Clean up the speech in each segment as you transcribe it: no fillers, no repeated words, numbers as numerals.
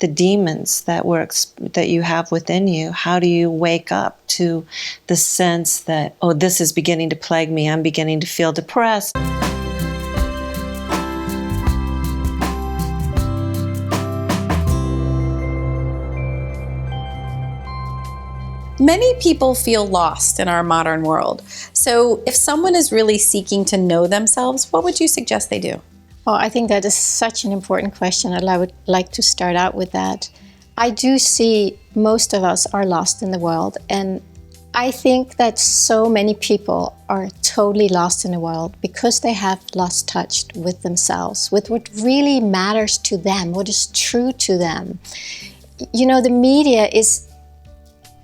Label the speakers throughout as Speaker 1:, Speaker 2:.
Speaker 1: the demons that that you have within you? How do you wake up to the sense that, oh, this is beginning to plague me, I'm beginning to feel depressed?
Speaker 2: Many people feel lost in our modern world. So if someone is really seeking to know themselves, what would you suggest they do?
Speaker 3: Well, I think that is such an important question, and I would like to start out with that. I do see most of us are lost in the world, and I think that so many people are totally lost in the world because they have lost touch with themselves, with what really matters to them, what is true to them. You know, the media is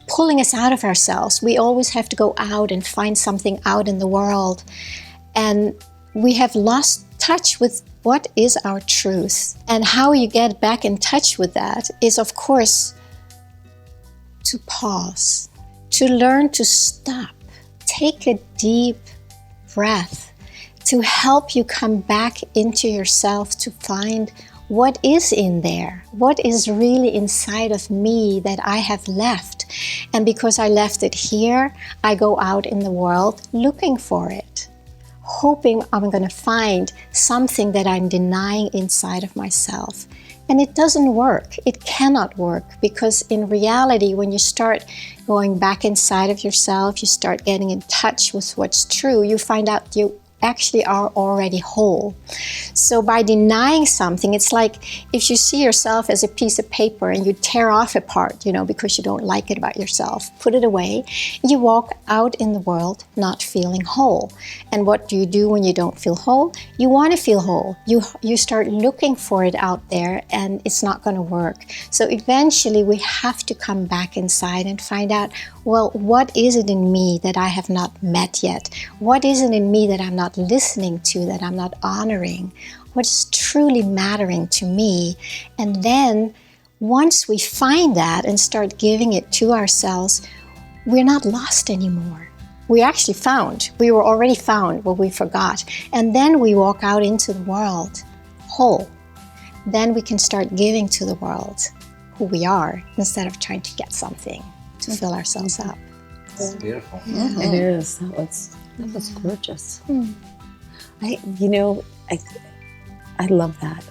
Speaker 3: pulling us out of ourselves. We always have to go out and find something out in the world. And we have lost touch with what is our truth. And how you get back in touch with that is, of course, to pause, to learn to stop, take a deep breath to help you come back into yourself, to find what is in there, what is really inside of me that I have left. And because I left it here, I go out in the world looking for it, hoping I'm going to find something that I'm denying inside of myself. And it doesn't work. It cannot work, because in reality, when you start going back inside of yourself, you start getting in touch with what's true, you find out you actually are already whole. So by denying something, it's like if you see yourself as a piece of paper and you tear off a part, because you don't like it about yourself, put it away, you walk out in the world not feeling whole. And what do you do when you don't feel whole? You want to feel whole. You start looking for it out there, and it's not going to work. So eventually we have to come back inside and find out, well, what is it in me that I have not met yet? What is it in me that I'm not listening to, that I'm not honoring? What's truly mattering to me? And then once we find that and start giving it to ourselves, we're not lost anymore. We were already found what we forgot. And then we walk out into the world whole. Then we can start giving to the world who we are, instead of trying to get something to fill ourselves up.
Speaker 4: It's beautiful.
Speaker 5: Mm-hmm. It is. That was gorgeous. I love that.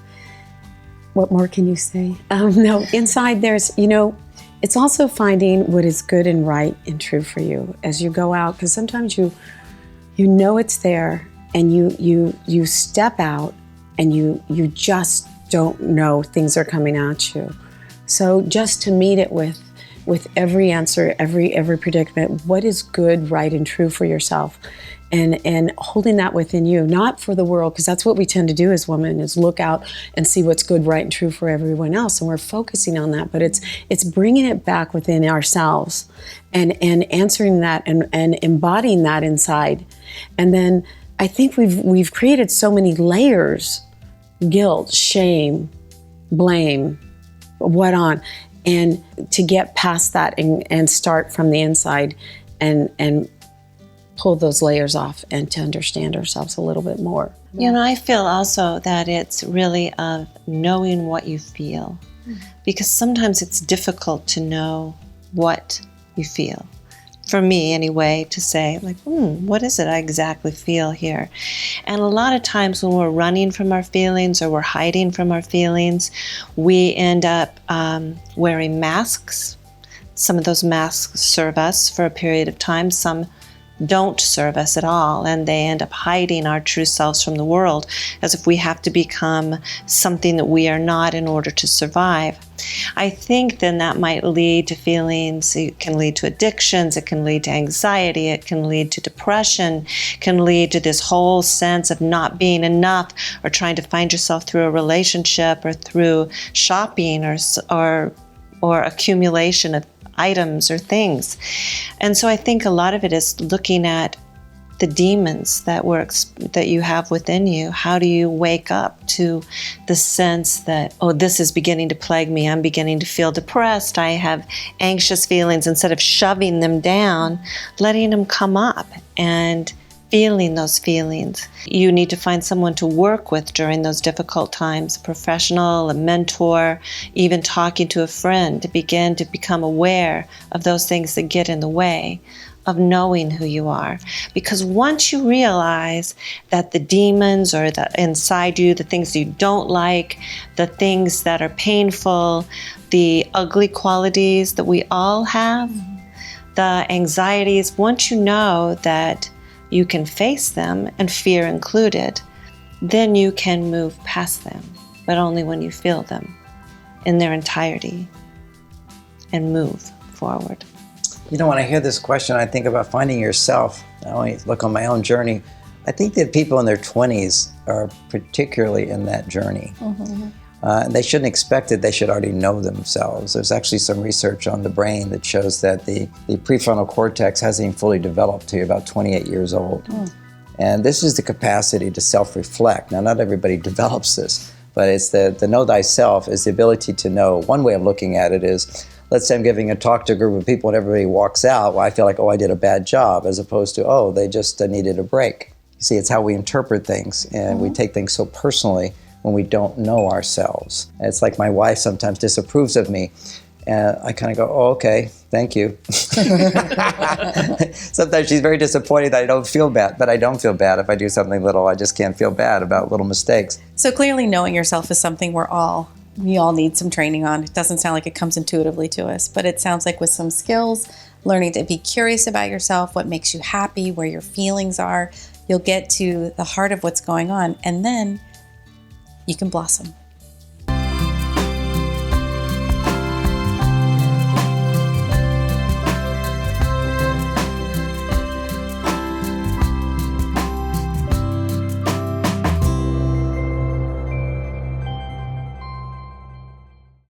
Speaker 5: What more can you say? No, inside there's, it's also finding what is good and right and true for you as you go out, because sometimes you know it's there, and you step out and you just don't know things are coming at you. So just to meet it with every answer, every predicament, what is good, right, and true for yourself, and holding that within you, not for the world, because that's what we tend to do as women, is look out and see what's good, right, and true for everyone else, and we're focusing on that. But it's bringing it back within ourselves and answering that and embodying that inside. And then I think we've created so many layers: guilt, shame, blame, and to get past that and start from the inside and pull those layers off, and to understand ourselves a little bit more.
Speaker 1: I feel also that it's really of knowing what you feel, because sometimes it's difficult to know what you feel. For me, anyway, to say, what is it I exactly feel here? And a lot of times when we're running from our feelings, or we're hiding from our feelings, we end up wearing masks. Some of those masks serve us for a period of time. Some don't serve us at all, and they end up hiding our true selves from the world, as if we have to become something that we are not in order to survive. I think then that might lead to feelings. It can lead to addictions, it can lead to anxiety, it can lead to depression, can lead to this whole sense of not being enough, or trying to find yourself through a relationship, or through shopping, or accumulation of items or things. And so I think a lot of it is looking at the demons that you have within you. How do you wake up to the sense that, oh, this is beginning to plague me, I'm beginning to feel depressed, I have anxious feelings, instead of shoving them down, letting them come up and feeling those feelings. You need to find someone to work with during those difficult times, a professional, a mentor, even talking to a friend to begin to become aware of those things that get in the way of knowing who you are. Because once you realize that the demons are inside you, the things you don't like, the things that are painful, the ugly qualities that we all have, the anxieties, once you know that you can face them, and fear included, then you can move past them, but only when you feel them in their entirety and move forward.
Speaker 4: You know, when I hear this question, I think about finding yourself. I only look on my own journey. I think that people in their 20s are particularly in that journey. They shouldn't expect it. They should already know themselves. There's actually some research on the brain that shows that the prefrontal cortex hasn't even fully developed till you're about 28 years old. And this is the capacity to self-reflect. Now, not everybody develops this, but it's the know thyself is the ability to know. One way of looking at it is, let's say I'm giving a talk to a group of people and everybody walks out, well, I feel like, oh, I did a bad job, as opposed to, oh, they just needed a break. You see, it's how we interpret things, and we take things so personally when we don't know ourselves. And it's like my wife sometimes disapproves of me, and I kind of go, oh, okay, thank you. Sometimes she's very disappointed that I don't feel bad, but I don't feel bad if I do something little. I just can't feel bad about little mistakes.
Speaker 2: So clearly knowing yourself is something we all need some training on. It doesn't sound like it comes intuitively to us, but it sounds like with some skills, learning to be curious about yourself, what makes you happy, where your feelings are, you'll get to the heart of what's going on, and then you can blossom.